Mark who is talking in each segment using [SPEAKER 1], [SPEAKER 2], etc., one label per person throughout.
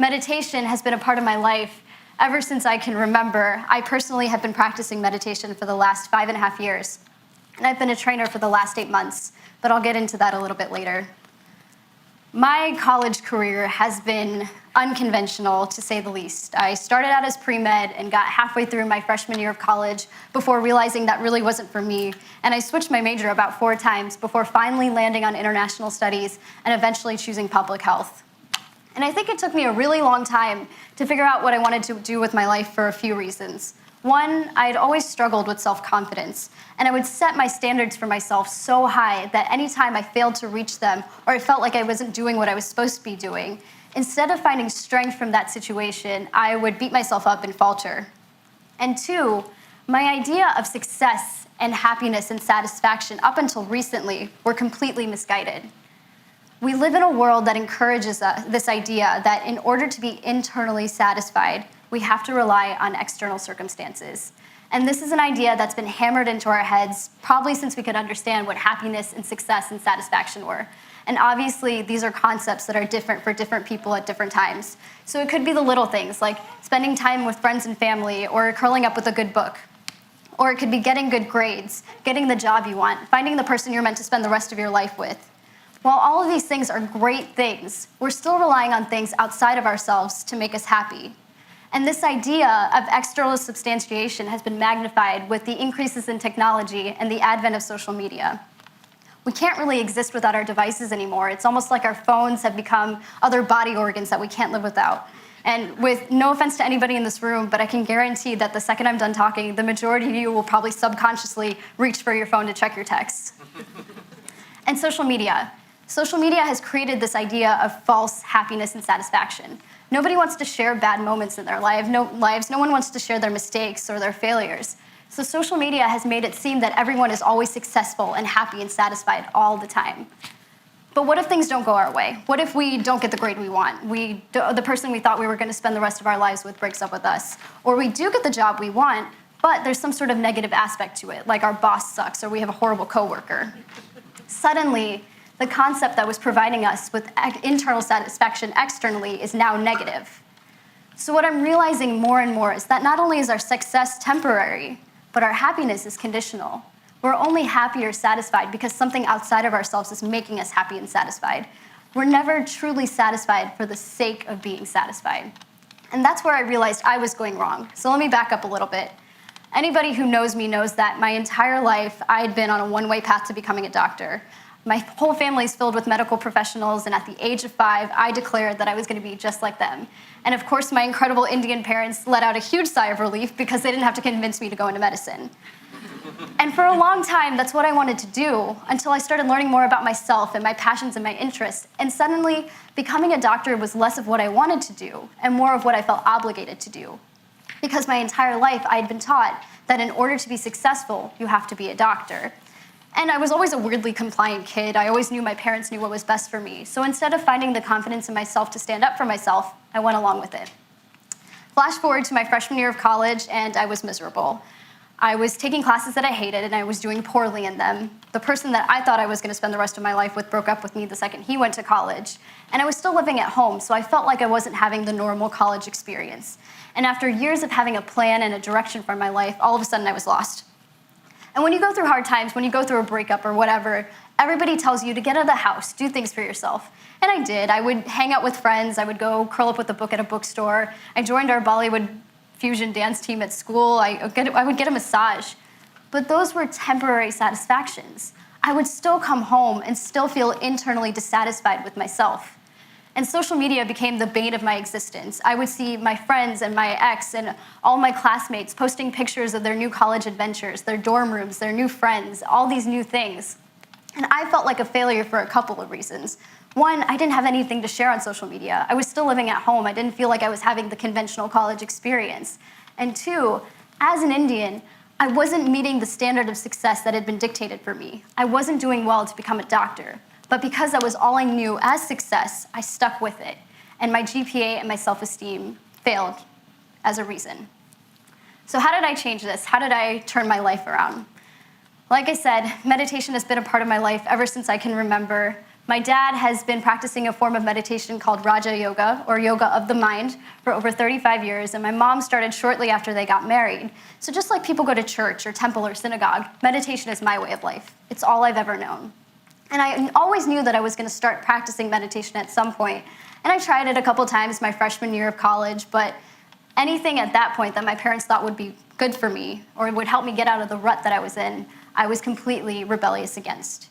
[SPEAKER 1] Meditation has been a part of my life ever since I can remember. I personally have been practicing meditation for the last 5.5 years, and I've been a trainer for the last 8 months, but I'll get into that a little bit later. My college career has been unconventional, to say the least. I started out as pre-med and got halfway through my freshman year of college before realizing that really wasn't for me, and I switched my major about 4 times before finally landing on international studies and eventually choosing public health. And I think it took me a really long time to figure out what I wanted to do with my life for a few reasons. One, I'd always struggled with self-confidence, and I would set my standards for myself so high that anytime I failed to reach them or I felt like I wasn't doing what I was supposed to be doing, instead of finding strength from that situation, I would beat myself up and falter. And 2, my idea of success and happiness and satisfaction up until recently were completely misguided. We live in a world that encourages this idea that in order to be internally satisfied, we have to rely on external circumstances. And this is an idea that's been hammered into our heads probably since we could understand what happiness and success and satisfaction were. And obviously, these are concepts that are different for different people at different times. So it could be the little things, like spending time with friends and family, or curling up with a good book. Or it could be getting good grades, getting the job you want, finding the person you're meant to spend the rest of your life with. While all of these things are great things, we're still relying on things outside of ourselves to make us happy. And this idea of external substantiation has been magnified with the increases in technology and the advent of social media. We can't really exist without our devices anymore. It's almost like our phones have become other body organs that we can't live without. And with no offense to anybody in this room, but I can guarantee that the second I'm done talking, the majority of you will probably subconsciously reach for your phone to check your texts. And social media. Social media has created this idea of false happiness and satisfaction. Nobody wants to share bad moments in their lives. No one wants to share their mistakes or their failures. So social media has made it seem that everyone is always successful and happy and satisfied all the time. But what if things don't go our way? What if we don't get the grade we want? The person we thought we were going to spend the rest of our lives with breaks up with us. Or we do get the job we want, but there's some sort of negative aspect to it, like our boss sucks or we have a horrible coworker. Suddenly, the concept that was providing us with internal satisfaction externally is now negative. So what I'm realizing more and more is that not only is our success temporary, but our happiness is conditional. We're only happy or satisfied because something outside of ourselves is making us happy and satisfied. We're never truly satisfied for the sake of being satisfied. And that's where I realized I was going wrong. So let me back up a little bit. Anybody who knows me knows that my entire life I had been on a one-way path to becoming a doctor. My whole family is filled with medical professionals, and at the age of 5, I declared that I was going to be just like them. And of course, my incredible Indian parents let out a huge sigh of relief because they didn't have to convince me to go into medicine. And for a long time, that's what I wanted to do, until I started learning more about myself and my passions and my interests. And suddenly, becoming a doctor was less of what I wanted to do and more of what I felt obligated to do. Because my entire life, I had been taught that in order to be successful, you have to be a doctor. And I was always a weirdly compliant kid. I always knew my parents knew what was best for me. So instead of finding the confidence in myself to stand up for myself, I went along with it. Flash forward to my freshman year of college, and I was miserable. I was taking classes that I hated, and I was doing poorly in them. The person that I thought I was going to spend the rest of my life with broke up with me the second he went to college. And I was still living at home, so I felt like I wasn't having the normal college experience. And after years of having a plan and a direction for my life, all of a sudden I was lost. And when you go through hard times, when you go through a breakup or whatever, everybody tells you to get out of the house, do things for yourself. And I did. I would hang out with friends. I would go curl up with a book at a bookstore. I joined our Bollywood fusion dance team at school. I would get a massage. But those were temporary satisfactions. I would still come home and still feel internally dissatisfied with myself. And social media became the bane of my existence. I would see my friends and my ex and all my classmates posting pictures of their new college adventures, their dorm rooms, their new friends, all these new things. And I felt like a failure for a couple of reasons. One, I didn't have anything to share on social media. I was still living at home. I didn't feel like I was having the conventional college experience. And 2, as an Indian, I wasn't meeting the standard of success that had been dictated for me. I wasn't doing well to become a doctor. But because that was all I knew as success, I stuck with it. And my GPA and my self-esteem failed as a reason. So how did I change this? How did I turn my life around? Like I said, meditation has been a part of my life ever since I can remember. My dad has been practicing a form of meditation called Raja Yoga, or yoga of the mind, for over 35 years, and my mom started shortly after they got married. So just like people go to church or temple or synagogue, meditation is my way of life. It's all I've ever known. And I always knew that I was going to start practicing meditation at some point. And I tried it a couple times my freshman year of college, but anything at that point that my parents thought would be good for me or would help me get out of the rut that I was in, I was completely rebellious against.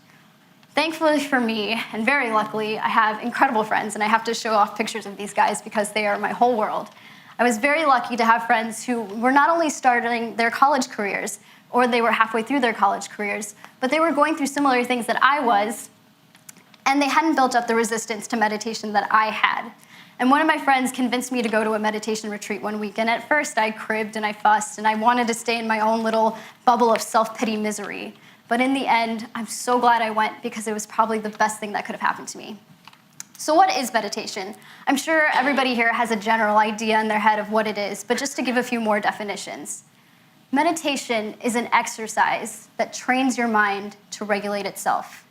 [SPEAKER 1] Thankfully for me, and very luckily, I have incredible friends, and I have to show off pictures of these guys because they are my whole world. I was very lucky to have friends who were not only starting their college careers, or they were halfway through their college careers, but they were going through similar things that I was, and they hadn't built up the resistance to meditation that I had. And one of my friends convinced me to go to a meditation retreat one week, and at first I cribbed and I fussed, and I wanted to stay in my own little bubble of self-pity misery. But in the end, I'm so glad I went because it was probably the best thing that could have happened to me. So what is meditation? I'm sure everybody here has a general idea in their head of what it is, but just to give a few more definitions. Meditation is an exercise that trains your mind to regulate itself.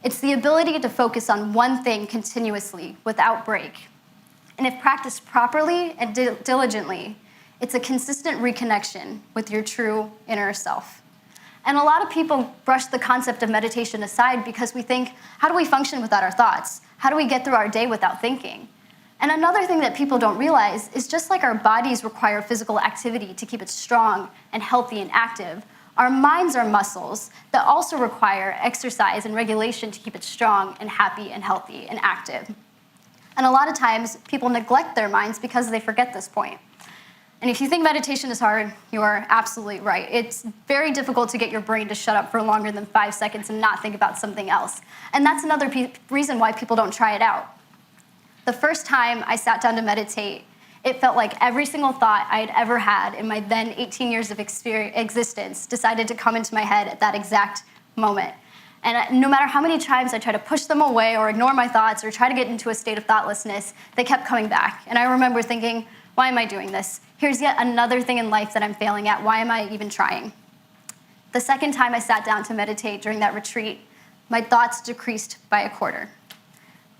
[SPEAKER 1] It's the ability to focus on one thing continuously without break. And if practiced properly and diligently, it's a consistent reconnection with your true inner self. And a lot of people brush the concept of meditation aside because we think, how do we function without our thoughts? How do we get through our day without thinking? And another thing that people don't realize is just like our bodies require physical activity to keep it strong and healthy and active, our minds are muscles that also require exercise and regulation to keep it strong and happy and healthy and active. And a lot of times, people neglect their minds because they forget this point. And if you think meditation is hard, you are absolutely right. It's very difficult to get your brain to shut up for longer than 5 seconds and not think about something else. And that's another reason why people don't try it out. The first time I sat down to meditate, it felt like every single thought I had ever had in my then 18 years of existence decided to come into my head at that exact moment. And no matter how many times I tried to push them away or ignore my thoughts or try to get into a state of thoughtlessness, they kept coming back. And I remember thinking, why am I doing this? Here's yet another thing in life that I'm failing at. Why am I even trying? The second time I sat down to meditate during that retreat, my thoughts decreased by a quarter.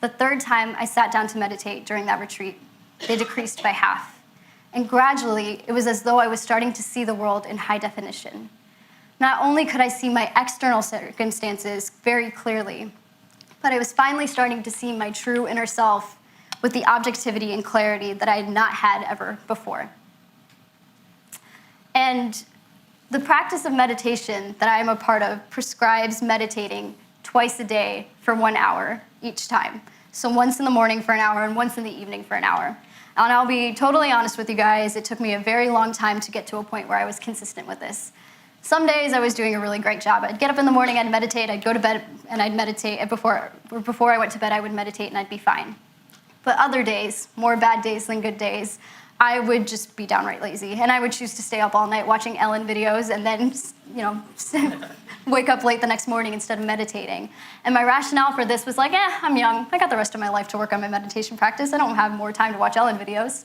[SPEAKER 1] The third time I sat down to meditate during that retreat, they decreased by half. And gradually, it was as though I was starting to see the world in high definition. Not only could I see my external circumstances very clearly, but I was finally starting to see my true inner self with the objectivity and clarity that I had not had ever before. And the practice of meditation that I am a part of prescribes meditating twice a day for 1 hour each time. So once in the morning for an hour and once in the evening for an hour. And I'll be totally honest with you guys, it took me a very long time to get to a point where I was consistent with this. Some days I was doing a really great job. I'd get up in the morning, I'd meditate, I'd go to bed, and I'd meditate. And before I went to bed, I would meditate and I'd be fine. But other days, more bad days than good days, I would just be downright lazy. And I would choose to stay up all night watching Ellen videos and then, wake up late the next morning instead of meditating. And my rationale for this was like, I'm young. I got the rest of my life to work on my meditation practice. I don't have more time to watch Ellen videos.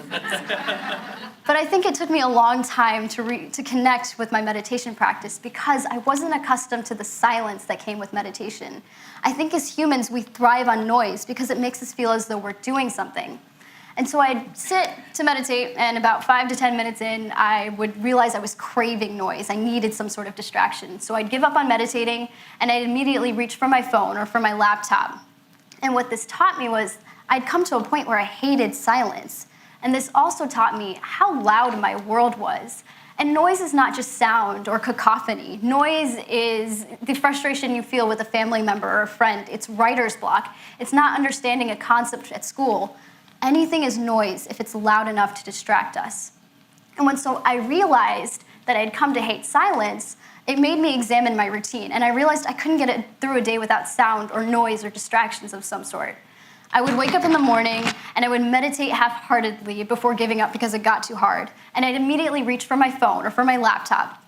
[SPEAKER 1] But I think it took me a long time to connect with my meditation practice because I wasn't accustomed to the silence that came with meditation. I think as humans, we thrive on noise because it makes us feel as though we're doing something. And so I'd sit to meditate, and about 5 to 10 minutes in, I would realize I was craving noise. I needed some sort of distraction. So I'd give up on meditating, and I'd immediately reach for my phone or for my laptop. And what this taught me was I'd come to a point where I hated silence. And this also taught me how loud my world was. And noise is not just sound or cacophony. Noise is the frustration you feel with a family member or a friend. It's writer's block. It's not understanding a concept at school. Anything is noise if it's loud enough to distract us. And so I realized that I had come to hate silence, it made me examine my routine. And I realized I couldn't get it through a day without sound or noise or distractions of some sort. I would wake up in the morning and I would meditate half-heartedly before giving up because it got too hard. And I'd immediately reach for my phone or for my laptop.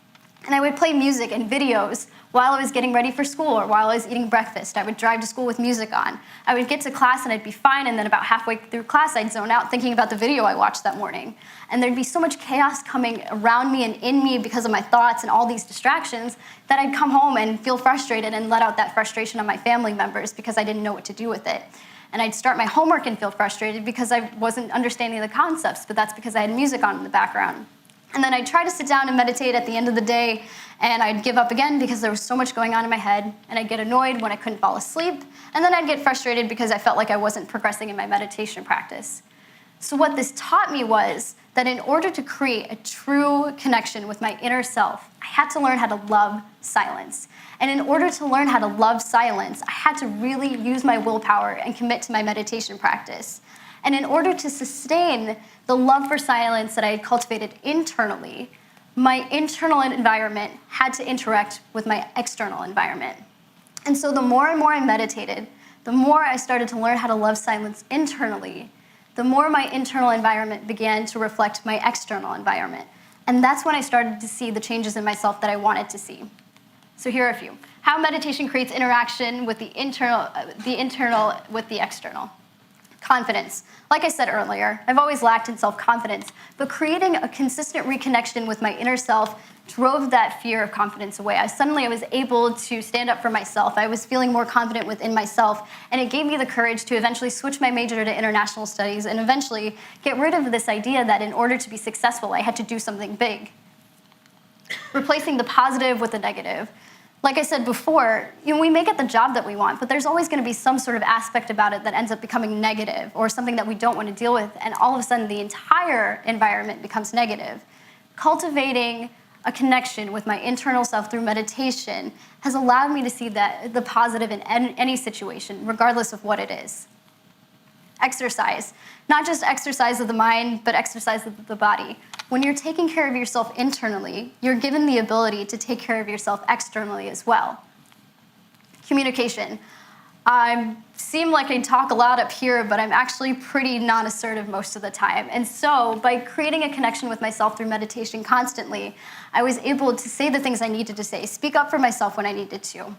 [SPEAKER 1] And I would play music and videos while I was getting ready for school or while I was eating breakfast. I would drive to school with music on. I would get to class and I'd be fine, and then about halfway through class, I'd zone out thinking about the video I watched that morning. And there'd be so much chaos coming around me and in me because of my thoughts and all these distractions that I'd come home and feel frustrated and let out that frustration on my family members because I didn't know what to do with it. And I'd start my homework and feel frustrated because I wasn't understanding the concepts, but that's because I had music on in the background. And then I'd try to sit down and meditate at the end of the day, and I'd give up again because there was so much going on in my head, and I'd get annoyed when I couldn't fall asleep, and then I'd get frustrated because I felt like I wasn't progressing in my meditation practice. So what this taught me was that in order to create a true connection with my inner self, I had to learn how to love silence. And in order to learn how to love silence, I had to really use my willpower and commit to my meditation practice. And in order to sustain the love for silence that I had cultivated internally, my internal environment had to interact with my external environment. And so the more and more I meditated, the more I started to learn how to love silence internally, the more my internal environment began to reflect my external environment. And that's when I started to see the changes in myself that I wanted to see. So here are a few. How meditation creates interaction with the internal with the external. Confidence. Like I said earlier, I've always lacked in self-confidence, but creating a consistent reconnection with my inner self drove that fear of confidence away. I was able to stand up for myself. I was feeling more confident within myself, and it gave me the courage to eventually switch my major to international studies and eventually get rid of this idea that in order to be successful, I had to do something big. Replacing the positive with the negative. Like I said before, we may get the job that we want, but there's always going to be some sort of aspect about it that ends up becoming negative or something that we don't want to deal with, and all of a sudden the entire environment becomes negative. Cultivating a connection with my internal self through meditation has allowed me to see the positive in any situation, regardless of what it is. Exercise. Not just exercise of the mind, but exercise of the body. When you're taking care of yourself internally, you're given the ability to take care of yourself externally as well. Communication. I seem like I talk a lot up here, but I'm actually pretty non-assertive most of the time. And so by creating a connection with myself through meditation constantly, I was able to say the things I needed to say, speak up for myself when I needed to.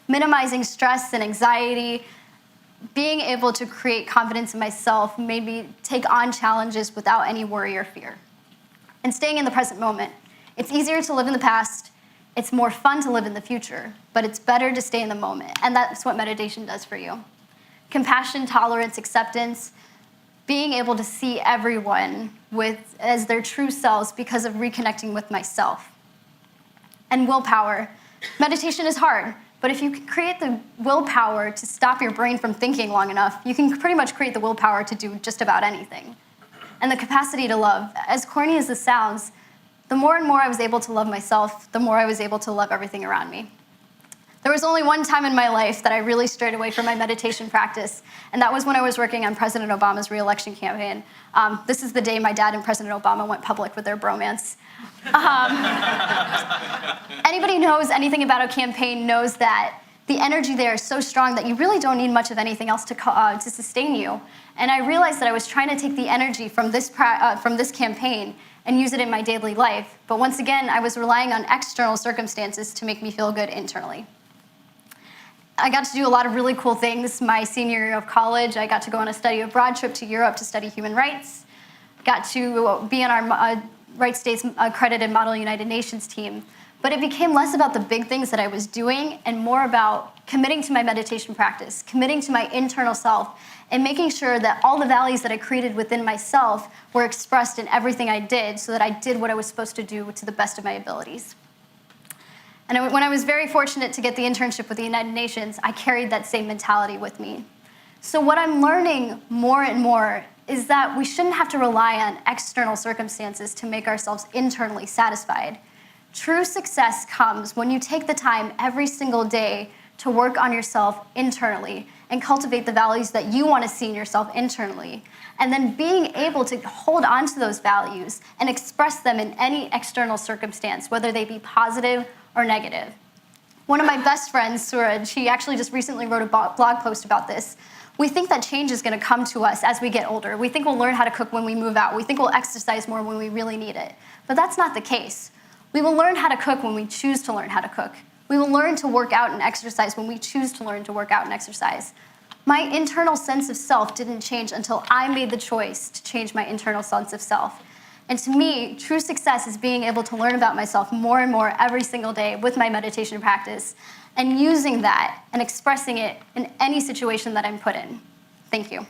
[SPEAKER 1] Minimizing stress and anxiety, being able to create confidence in myself made me take on challenges without any worry or fear. And staying in the present moment. It's easier to live in the past. It's more fun to live in the future, but it's better to stay in the moment. And that's what meditation does for you. Compassion, tolerance, acceptance, being able to see everyone as their true selves because of reconnecting with myself. And willpower. Meditation is hard. But if you can create the willpower to stop your brain from thinking long enough, you can pretty much create the willpower to do just about anything. And the capacity to love. As corny as this sounds, the more and more I was able to love myself, the more I was able to love everything around me. There was only one time in my life that I really strayed away from my meditation practice, and that was when I was working on President Obama's re-election campaign. This is the day my dad and President Obama went public with their bromance. Anybody who knows anything about a campaign knows that the energy there is so strong that you really don't need much of anything else to sustain you. And I realized that I was trying to take the energy from this campaign and use it in my daily life. But once again, I was relying on external circumstances to make me feel good internally. I got to do a lot of really cool things. My senior year of college, I got to go on a study abroad trip to Europe to study human rights. Got to be on our Right States accredited Model United Nations team. But it became less about the big things that I was doing and more about committing to my meditation practice, committing to my internal self, and making sure that all the values that I created within myself were expressed in everything I did so that I did what I was supposed to do to the best of my abilities. And when I was very fortunate to get the internship with the United Nations, I carried that same mentality with me. So what I'm learning more and more is that we shouldn't have to rely on external circumstances to make ourselves internally satisfied. True success comes when you take the time every single day to work on yourself internally and cultivate the values that you want to see in yourself internally, and then being able to hold on to those values and express them in any external circumstance, whether they be positive or negative. One of my best friends, Suraj, she actually just recently wrote a blog post about this. We think that change is going to come to us as we get older. We think we'll learn how to cook when we move out. We think we'll exercise more when we really need it. But that's not the case. We will learn how to cook when we choose to learn how to cook. We will learn to work out and exercise when we choose to learn to work out and exercise. My internal sense of self didn't change until I made the choice to change my internal sense of self. And to me, true success is being able to learn about myself more and more every single day with my meditation practice and using that and expressing it in any situation that I'm put in. Thank you.